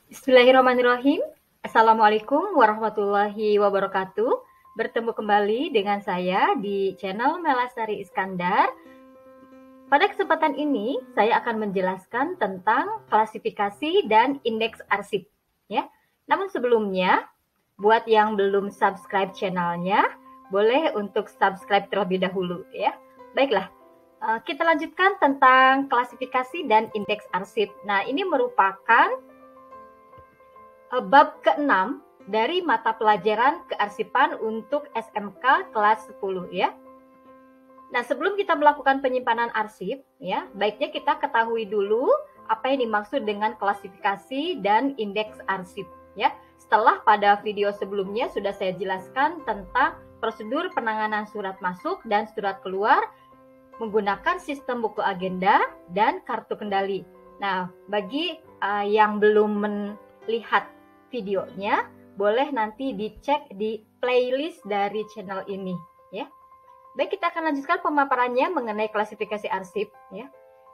Bismillahirrahmanirrahim. Assalamualaikum warahmatullahi wabarakatuh. Bertemu kembali dengan saya di channel Melasari Iskandar. Pada kesempatan ini, saya akan menjelaskan tentang klasifikasi dan indeks arsip. Ya. Namun sebelumnya, buat yang belum subscribe channelnya, boleh untuk subscribe terlebih dahulu. Ya. Baiklah, kita lanjutkan tentang klasifikasi dan indeks arsip. Nah, ini merupakan bab ke-6 dari mata pelajaran kearsipan untuk SMK kelas 10 ya. Nah, sebelum kita melakukan penyimpanan arsip ya, baiknya kita ketahui dulu apa yang dimaksud dengan klasifikasi dan indeks arsip ya. Setelah pada video sebelumnya sudah saya jelaskan tentang prosedur penanganan surat masuk dan surat keluar menggunakan sistem buku agenda dan kartu kendali. Nah, bagi yang belum melihat videonya, boleh nanti dicek di playlist dari channel ini ya. Baik, kita akan lanjutkan pemaparannya mengenai klasifikasi arsip ya.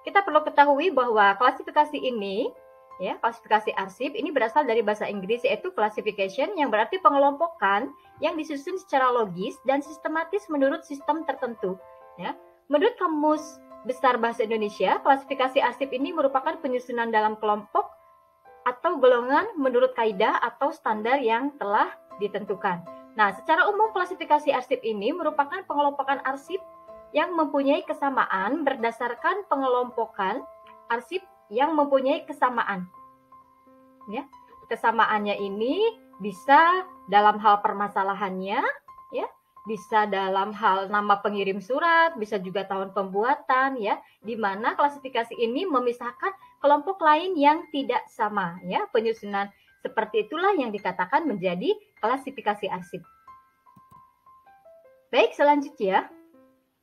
Kita perlu ketahui bahwa klasifikasi ini ya, klasifikasi arsip ini berasal dari bahasa Inggris yaitu classification yang berarti pengelompokan yang disusun secara logis dan sistematis menurut sistem tertentu ya. Menurut Kamus Besar Bahasa Indonesia, klasifikasi arsip ini merupakan penyusunan dalam kelompok atau golongan menurut kaidah atau standar yang telah ditentukan. Nah, secara umum klasifikasi arsip ini merupakan pengelompokan arsip yang mempunyai kesamaan berdasarkan pengelompokan arsip yang mempunyai kesamaan. Ya, kesamaannya ini bisa dalam hal permasalahannya, ya, bisa dalam hal nama pengirim surat, bisa juga tahun pembuatan ya, di mana klasifikasi ini memisahkan kelompok lain yang tidak sama ya. Penyusunan seperti itulah yang dikatakan menjadi klasifikasi arsip. Baik, selanjutnya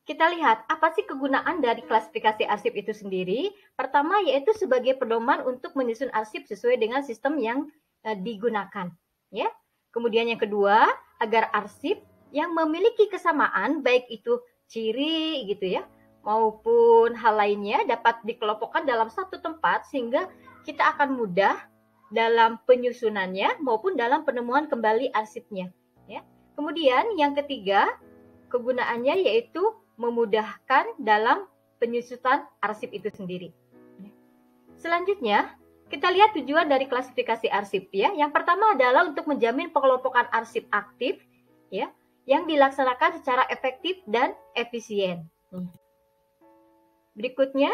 kita lihat apa sih kegunaan dari klasifikasi arsip itu sendiri. Pertama yaitu sebagai pedoman untuk menyusun arsip sesuai dengan sistem yang digunakan ya. Kemudian yang kedua, agar arsip yang memiliki kesamaan baik itu ciri gitu ya maupun hal lainnya dapat dikelompokkan dalam satu tempat sehingga kita akan mudah dalam penyusunannya maupun dalam penemuan kembali arsipnya ya. Kemudian yang ketiga, kegunaannya yaitu memudahkan dalam penyusunan arsip itu sendiri. Selanjutnya, kita lihat tujuan dari klasifikasi arsip ya. Yang pertama adalah untuk menjamin pengelompokan arsip aktif ya yang dilaksanakan secara efektif dan efisien. Berikutnya,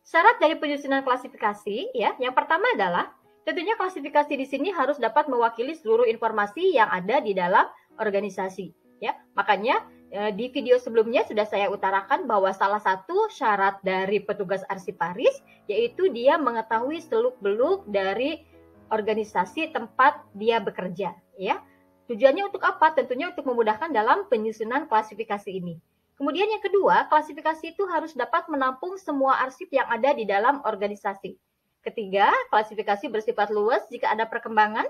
syarat dari penyusunan klasifikasi ya. Yang pertama adalah tentunya klasifikasi di sini harus dapat mewakili seluruh informasi yang ada di dalam organisasi ya. Makanya di video sebelumnya sudah saya utarakan bahwa salah satu syarat dari petugas arsiparis yaitu dia mengetahui seluk-beluk dari organisasi tempat dia bekerja ya. Tujuannya untuk apa? Tentunya untuk memudahkan dalam penyusunan klasifikasi ini. Kemudian yang kedua, klasifikasi itu harus dapat menampung semua arsip yang ada di dalam organisasi. Ketiga, klasifikasi bersifat luas jika ada perkembangan.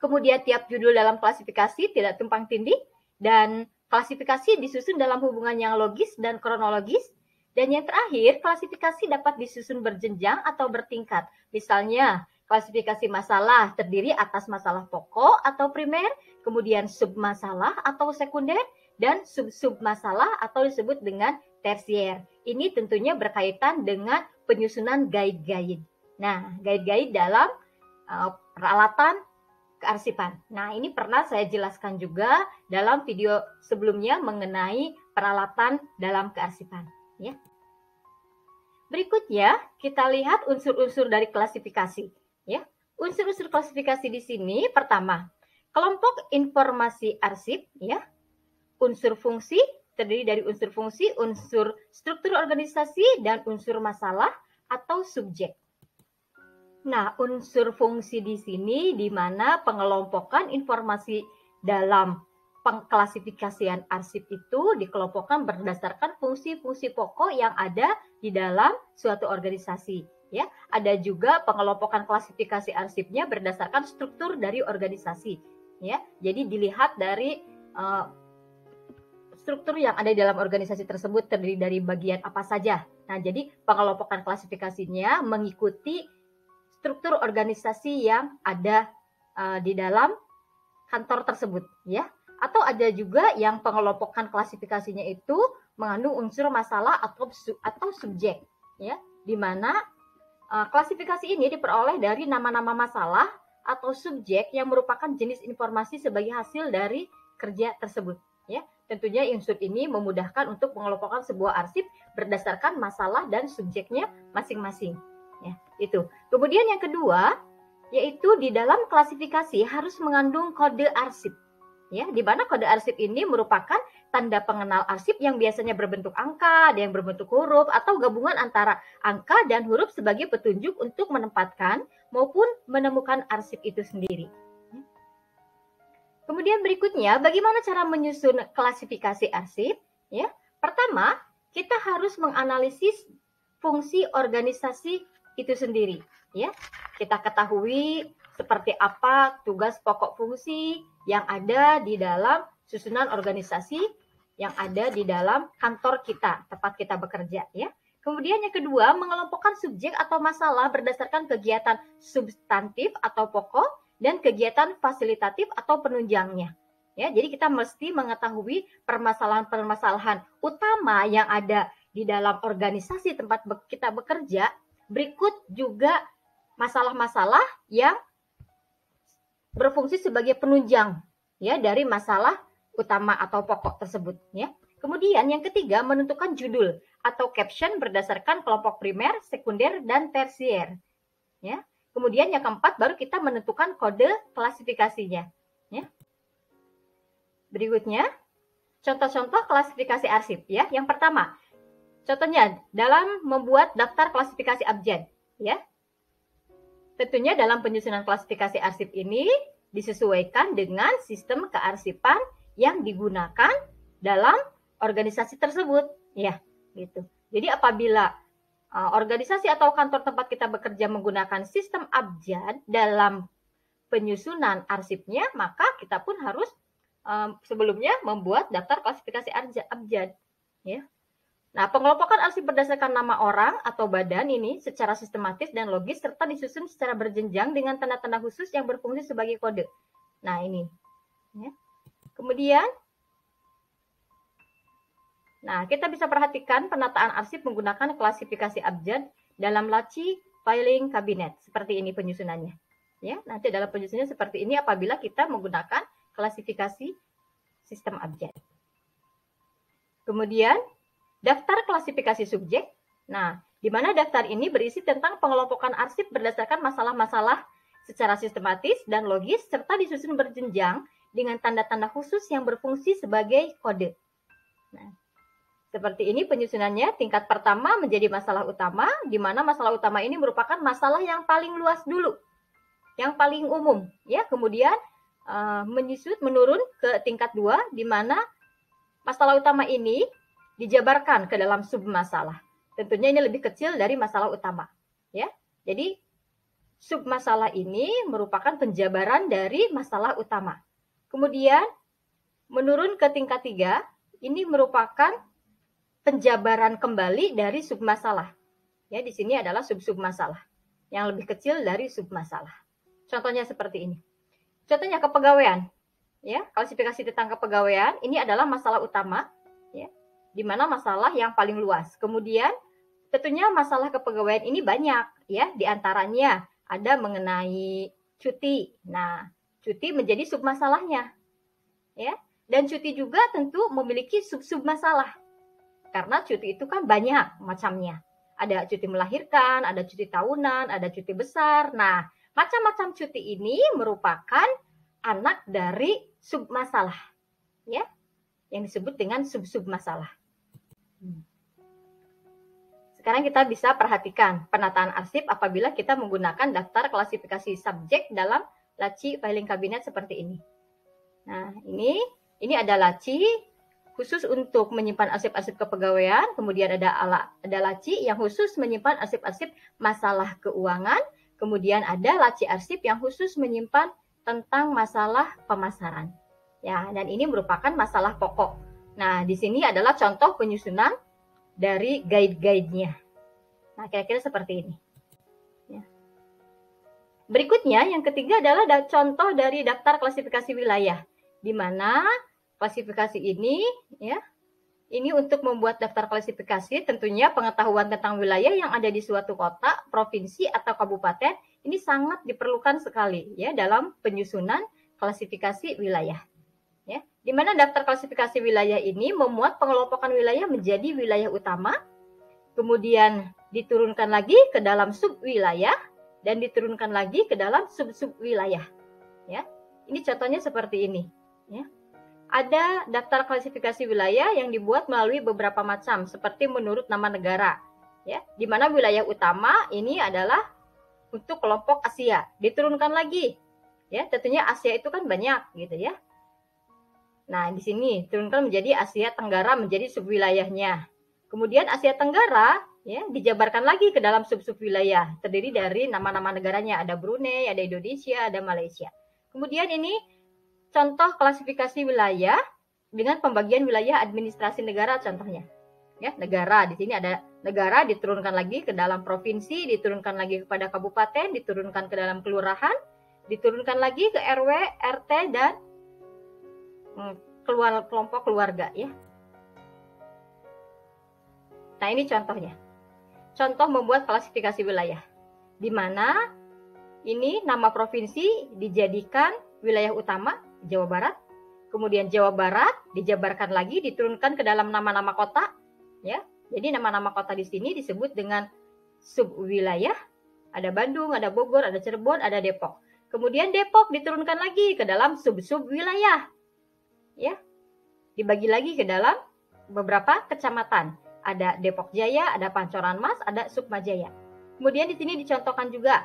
Kemudian tiap judul dalam klasifikasi tidak tumpang tindih dan klasifikasi disusun dalam hubungan yang logis dan kronologis. Dan yang terakhir, klasifikasi dapat disusun berjenjang atau bertingkat. Misalnya, klasifikasi masalah terdiri atas masalah pokok atau primer, kemudian submasalah atau sekunder, dan sub-sub masalah atau disebut dengan tersier. Ini tentunya berkaitan dengan penyusunan guide-guide. Nah, guide-guide dalam peralatan kearsipan. Nah, ini pernah saya jelaskan juga dalam video sebelumnya mengenai peralatan dalam kearsipan. Ya. Berikutnya, kita lihat unsur-unsur dari klasifikasi. Ya, unsur-unsur klasifikasi di sini pertama, kelompok informasi arsip, ya, unsur fungsi terdiri dari unsur fungsi, unsur struktur organisasi, dan unsur masalah atau subjek. Nah, unsur fungsi di sini di mana pengelompokan informasi dalam pengklasifikasian arsip itu dikelompokkan berdasarkan fungsi-fungsi pokok yang ada di dalam suatu organisasi. Ya, ada juga pengelompokan klasifikasi arsipnya berdasarkan struktur dari organisasi. Ya, jadi dilihat dari struktur yang ada di dalam organisasi tersebut terdiri dari bagian apa saja. Nah, jadi pengelompokan klasifikasinya mengikuti struktur organisasi yang ada di dalam kantor tersebut, ya. Atau ada juga yang pengelompokan klasifikasinya itu mengandung unsur masalah atau subjek, ya, di mana klasifikasi ini diperoleh dari nama-nama masalah atau subjek yang merupakan jenis informasi sebagai hasil dari kerja tersebut, ya. Tentunya unsur ini memudahkan untuk mengelompokkan sebuah arsip berdasarkan masalah dan subjeknya masing-masing, ya. Itu. Kemudian yang kedua, yaitu di dalam klasifikasi harus mengandung kode arsip, ya, di mana kode arsip ini merupakan tanda pengenal arsip yang biasanya berbentuk angka, ada yang berbentuk huruf, atau gabungan antara angka dan huruf sebagai petunjuk untuk menempatkan maupun menemukan arsip itu sendiri. Kemudian berikutnya, bagaimana cara menyusun klasifikasi arsip? Ya, pertama, kita harus menganalisis fungsi organisasi itu sendiri, ya. Kita ketahui seperti apa tugas pokok fungsi yang ada di dalam susunan organisasi yang ada di dalam kantor kita, tempat kita bekerja, ya. Kemudian yang kedua, mengelompokkan subjek atau masalah berdasarkan kegiatan substantif atau pokok dan kegiatan fasilitatif atau penunjangnya. Ya, jadi kita mesti mengetahui permasalahan-permasalahan utama yang ada di dalam organisasi tempat kita bekerja. Berikut juga masalah-masalah yang berfungsi sebagai penunjang, ya, dari masalah utama atau pokok tersebut, ya. Kemudian yang ketiga, menentukan judul atau caption berdasarkan kelompok primer, sekunder, dan tersier, ya. Kemudian yang keempat, baru kita menentukan kode klasifikasinya, ya. Berikutnya, contoh-contoh klasifikasi arsip, ya. Yang pertama, contohnya dalam membuat daftar klasifikasi abjad, ya. Tentunya dalam penyusunan klasifikasi arsip ini disesuaikan dengan sistem kearsipan yang digunakan dalam organisasi tersebut, ya, gitu. Jadi apabila organisasi atau kantor tempat kita bekerja menggunakan sistem abjad dalam penyusunan arsipnya, maka kita pun harus sebelumnya membuat daftar klasifikasi abjad, ya. Nah, pengelompokan arsip berdasarkan nama orang atau badan ini secara sistematis dan logis serta disusun secara berjenjang dengan tanda-tanda khusus yang berfungsi sebagai kode. Nah, ini, ya. Kemudian, nah, kita bisa perhatikan penataan arsip menggunakan klasifikasi abjad dalam laci filing kabinet. Seperti ini penyusunannya, ya. Nanti dalam penyusunannya seperti ini apabila kita menggunakan klasifikasi sistem abjad. Kemudian, daftar klasifikasi subjek. Nah, di mana daftar ini berisi tentang pengelompokan arsip berdasarkan masalah-masalah secara sistematis dan logis serta disusun berjenjang dengan tanda-tanda khusus yang berfungsi sebagai kode. Nah, seperti ini penyusunannya. Tingkat pertama menjadi masalah utama, di mana masalah utama ini merupakan masalah yang paling luas dulu, yang paling umum, ya. Kemudian menurun ke tingkat 2, di mana masalah utama ini dijabarkan ke dalam submasalah. Tentunya ini lebih kecil dari masalah utama, ya. Jadi submasalah ini merupakan penjabaran dari masalah utama. Kemudian menurun ke tingkat 3, ini merupakan penjabaran kembali dari submasalah. Ya, di sini adalah sub-submasalah yang lebih kecil dari submasalah. Contohnya seperti ini. Contohnya kepegawaian, ya. Klasifikasi tentang kepegawaian ini adalah masalah utama, ya, di mana masalah yang paling luas. Kemudian tentunya masalah kepegawaian ini banyak, ya. Di antaranya ada mengenai cuti. Nah, cuti menjadi submasalahnya, ya. Dan cuti juga tentu memiliki sub-submasalah. Karena cuti itu kan banyak macamnya. Ada cuti melahirkan, ada cuti tahunan, ada cuti besar. Nah, macam-macam cuti ini merupakan anak dari submasalah, ya, yang disebut dengan sub-submasalah. Sekarang kita bisa perhatikan penataan arsip apabila kita menggunakan daftar klasifikasi subjek dalam laci filing kabinet seperti ini. Nah, ini ada laci khusus untuk menyimpan arsip-arsip kepegawaian, kemudian ada laci yang khusus menyimpan arsip-arsip masalah keuangan, kemudian ada laci arsip yang khusus menyimpan tentang masalah pemasaran. Ya, dan ini merupakan masalah pokok. Nah, di sini adalah contoh penyusunan dari guide-guide-nya. Nah, kira-kira seperti ini. Ya. Berikutnya, yang ketiga adalah contoh dari daftar klasifikasi wilayah, di mana klasifikasi ini, ya, ini untuk membuat daftar klasifikasi, tentunya pengetahuan tentang wilayah yang ada di suatu kota, provinsi, atau kabupaten, ini sangat diperlukan sekali, ya, dalam penyusunan klasifikasi wilayah. Ya, di mana daftar klasifikasi wilayah ini memuat pengelompokan wilayah menjadi wilayah utama, kemudian diturunkan lagi ke dalam subwilayah, dan diturunkan lagi ke dalam sub-sub wilayah. Ya, ini contohnya seperti ini. Ya, ada daftar klasifikasi wilayah yang dibuat melalui beberapa macam, seperti menurut nama negara. Ya, di mana wilayah utama ini adalah untuk kelompok Asia. Diturunkan lagi. Ya, tentunya Asia itu kan banyak, gitu ya. Nah, di sini turunkan menjadi Asia Tenggara menjadi subwilayahnya. Kemudian Asia Tenggara, ya, dijabarkan lagi ke dalam sub-sub wilayah, terdiri dari nama-nama negaranya, ada Brunei, ada Indonesia, ada Malaysia. Kemudian ini contoh klasifikasi wilayah dengan pembagian wilayah administrasi negara contohnya. Ya, negara, di sini ada negara diturunkan lagi ke dalam provinsi, diturunkan lagi kepada kabupaten, diturunkan ke dalam kelurahan, diturunkan lagi ke RW, RT, dan kelompok keluarga, ya. Nah, ini contohnya. Contoh membuat klasifikasi wilayah, di mana ini nama provinsi dijadikan wilayah utama Jawa Barat, kemudian Jawa Barat dijabarkan lagi, diturunkan ke dalam nama-nama kota, ya. Jadi nama-nama kota di sini disebut dengan subwilayah. Ada Bandung, ada Bogor, ada Cirebon, ada Depok. Kemudian Depok diturunkan lagi ke dalam sub-sub wilayah, ya. Dibagi lagi ke dalam beberapa kecamatan. Ada Depok Jaya, ada Pancoran Mas, ada Sukma Jaya. Kemudian di sini dicontohkan juga,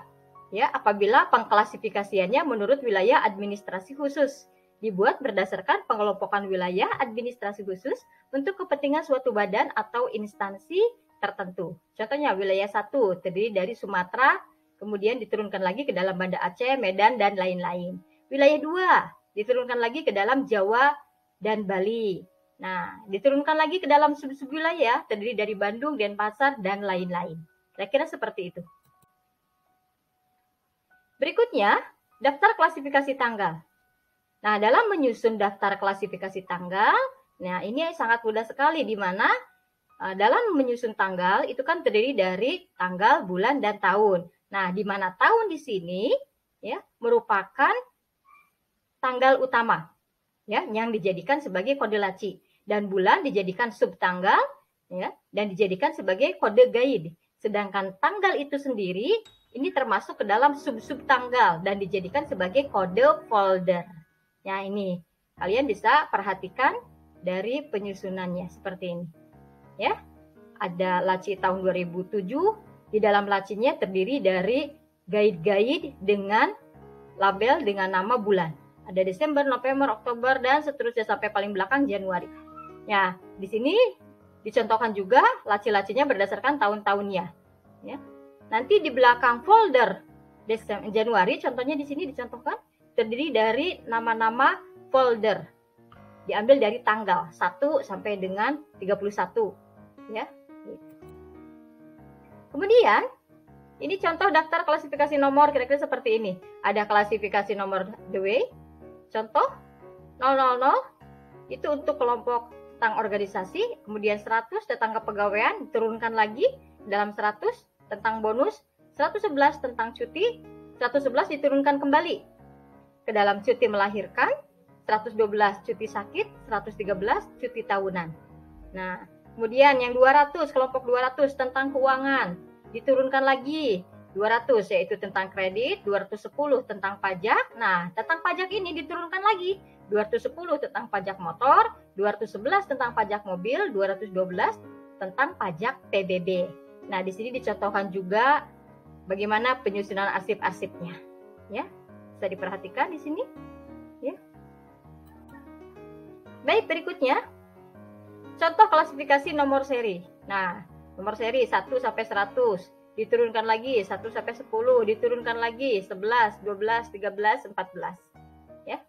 ya, apabila pengklasifikasiannya menurut wilayah administrasi khusus, dibuat berdasarkan pengelompokan wilayah administrasi khusus untuk kepentingan suatu badan atau instansi tertentu. Contohnya wilayah 1 terdiri dari Sumatera, kemudian diturunkan lagi ke dalam Banda Aceh, Medan, dan lain-lain. Wilayah 2 diturunkan lagi ke dalam Jawa dan Bali. Nah, diturunkan lagi ke dalam sub-sub wilayah terdiri dari Bandung, Denpasar, dan lain-lain. Kira-kira seperti itu. Berikutnya, daftar klasifikasi tanggal. Nah, dalam menyusun daftar klasifikasi tanggal, nah ini sangat mudah sekali, di mana dalam menyusun tanggal itu kan terdiri dari tanggal, bulan, dan tahun. Nah, di mana tahun di sini, ya, merupakan tanggal utama, ya, yang dijadikan sebagai kode laci, dan bulan dijadikan subtanggal, ya, dan dijadikan sebagai kode gaib. Sedangkan tanggal itu sendiri ini termasuk ke dalam sub-sub tanggal dan dijadikan sebagai kode folder. Ya, ini kalian bisa perhatikan dari penyusunannya seperti ini. Ya, ada laci tahun 2007. Di dalam lacinya terdiri dari guide-guide dengan label dengan nama bulan. Ada Desember, November, Oktober, dan seterusnya sampai paling belakang Januari. Ya, di sini dicontohkan juga laci-lacinya berdasarkan tahun-tahunnya. Ya. Nanti di belakang folder Desember, Januari, contohnya di sini dicontohkan terdiri dari nama-nama folder. Diambil dari tanggal 1 sampai dengan 31. Ya. Kemudian, ini contoh daftar klasifikasi nomor kira-kira seperti ini. Ada klasifikasi nomor the way. Contoh 000 itu untuk kelompok tentang organisasi, kemudian 100 tentang kepegawaian, diturunkan lagi dalam 100 tentang bonus, 111 tentang cuti, 111 diturunkan kembali ke dalam cuti melahirkan, 112 cuti sakit, 113 cuti tahunan. Nah, kemudian yang 200, kelompok 200 tentang keuangan, diturunkan lagi 200 yaitu tentang kredit, 210 tentang pajak. Nah, tentang pajak ini diturunkan lagi 210 tentang pajak motor, 211 tentang pajak mobil, 212 tentang pajak PBB. Nah, di sini dicontohkan juga bagaimana penyusunan arsip-arsipnya. Ya, bisa diperhatikan di sini. Ya. Baik, berikutnya contoh klasifikasi nomor seri. Nah, nomor seri 1 sampai 100, diturunkan lagi 1 sampai 10, diturunkan lagi 11, 12, 13, 14. Ya.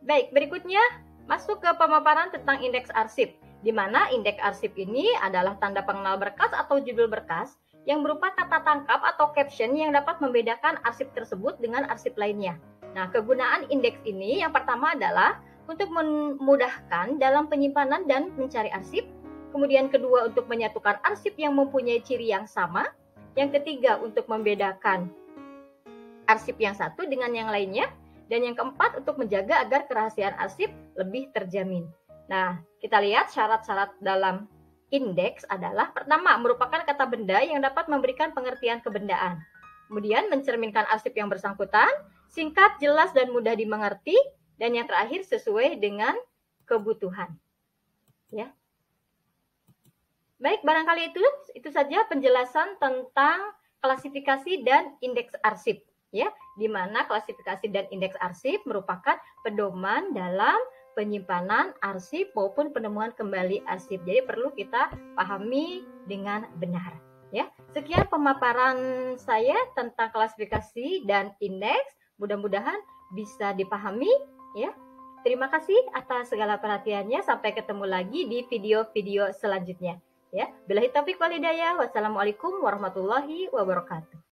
Baik, berikutnya masuk ke pemaparan tentang indeks arsip, di mana indeks arsip ini adalah tanda pengenal berkas atau judul berkas yang berupa kata tangkap atau caption yang dapat membedakan arsip tersebut dengan arsip lainnya. Nah, kegunaan indeks ini yang pertama adalah untuk memudahkan dalam penyimpanan dan mencari arsip. Kemudian kedua, untuk menyatukan arsip yang mempunyai ciri yang sama. Yang ketiga, untuk membedakan arsip yang satu dengan yang lainnya. Dan yang keempat, untuk menjaga agar kerahasiaan arsip lebih terjamin. Nah, kita lihat syarat-syarat dalam indeks adalah pertama, merupakan kata benda yang dapat memberikan pengertian kebendaan. Kemudian mencerminkan arsip yang bersangkutan, singkat, jelas, dan mudah dimengerti. Dan yang terakhir, sesuai dengan kebutuhan. Ya. Baik, barangkali itu saja penjelasan tentang klasifikasi dan indeks arsip. Ya, di mana klasifikasi dan indeks arsip merupakan pedoman dalam penyimpanan arsip maupun penemuan kembali arsip. Jadi perlu kita pahami dengan benar. Ya, sekian pemaparan saya tentang klasifikasi dan indeks. Mudah-mudahan bisa dipahami. Ya, terima kasih atas segala perhatiannya. Sampai ketemu lagi di video-video selanjutnya. Ya, billahi taufiq wal hidayah. Wassalamualaikum warahmatullahi wabarakatuh.